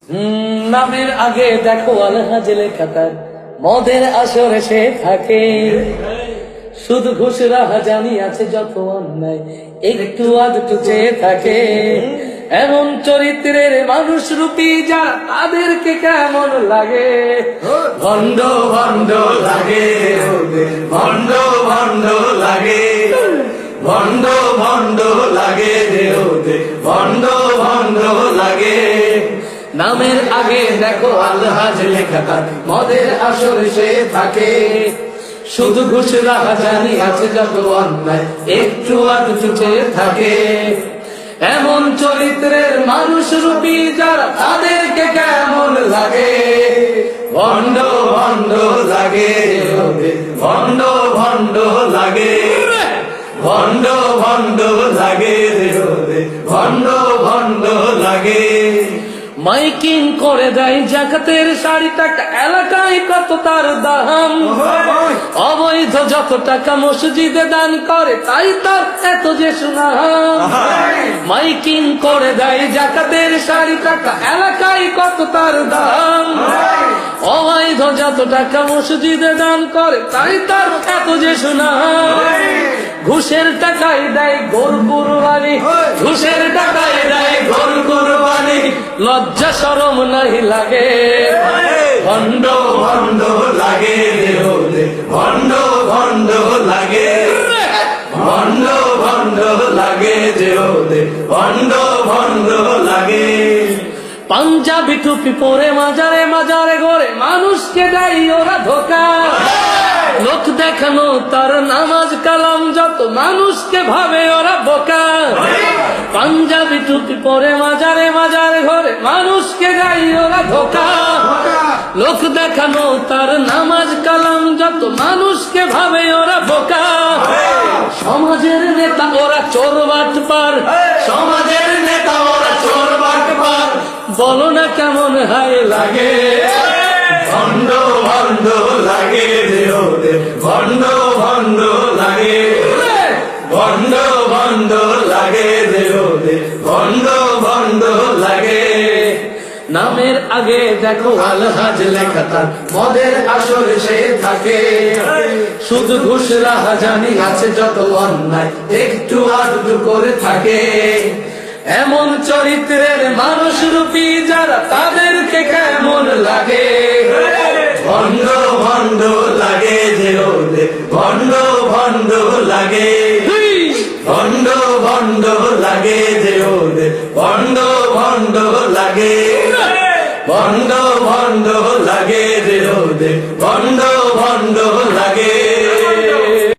নামের আগে দেখো আলহাজ লেখা তার, মদের আসরে সে থাকে। শুধু ঘুষ রাহাজানি আছে যত অন্যায়, একটু আধটু চেয়ে থাকে। এমন চরিত্রের মানুষ রূপী যা, তাদেরকে কেমন লাগে? ভণ্ড ভণ্ড লাগে, ভণ্ড ভণ্ড লাগে, ভণ্ড ভণ্ড লাগে, ভণ্ড ভণ্ড লাগে। নামের আগে দেখো আলহাজ লেখা তার, মদের আসরে সে থাকে। শুধু ঘুষ রাহাজানি আছে যত অন্যায়, একটু আধটু চেয়ে থাকে। এমন চরিত্রের মানুষ রূপী যারা, তাদেরকে কেমন লাগে? ভণ্ড ভণ্ড লাগে, ভণ্ড ভণ্ড লাগে, ভণ্ড ভণ্ড লাগে, ভণ্ড ভণ্ড লাগে। মাইকিং করে দেয় জাকাতের শাড়ি টাকা, এলাকায় কত তার দাম। অবৈধ যত টাকা মসজিদে দান করে, তাই তার এত যে সুনাম। মাইকিং করে দেয় জাকাতের শাড়ি টাকা, এলাকায় কত তার দাম। অবৈধ যত টাকা মসজিদে দান করে, তাই তার এত যে সুনাম। ঘুষের টাকায় দেয় গরু কুরবানি, ঘুষের টাকায় দেয় গরু কুরবানি, লজ্জা শরম নাই লাগে? ভণ্ড ভণ্ড লাগে, ভণ্ড ভণ্ড লাগে, ভণ্ড ভণ্ড লাগে, ভণ্ড ভণ্ড লাগে। পাঞ্জাবি টুপি পরে মাজারে মাজারে ঘরে, মানুষকে দেয় ওরা ধোকা। লোক দেখানো তার নামাজ কালাম যত, মানুষকে ভাবে ওরা বোকা। পাঞ্জাবি টুপি পরে মাজারে মাজারে ঘরে, মানুষকে দেয় ওরা ধোকা। লোক দেখানো তার নামাজ কালাম যত, মানুষকে ভাবে ওরা বোকা। সমাজের নেতা ওরা চোর বাটপার, সমাজের নেতা ওরা চোর বাটপার, বলো না কেমন হায় লাগে? ভণ্ড ভণ্ড লাগে, ভণ্ড ভণ্ড লাগে, ভণ্ড ভণ্ড লাগে, ভণ্ড ভণ্ড লাগে। নামের আগে দেখো আলহাজ লেখা তার, মদের আসরে সে থাকে। শুধু ঘুষ রাহাজানি আছে যত অন্যায়, একটু আধটু করে থাকে। এমন চরিত্রের মানুষ রূপী যারা, তাদেরকে কেমন লাগে? ভণ্ড ভণ্ড লাগে, ভণ্ড ভণ্ড লাগে, ভণ্ড ভণ্ড লাগে, ভণ্ড ভণ্ড লাগে, ভণ্ড ভণ্ড লাগে, ভণ্ড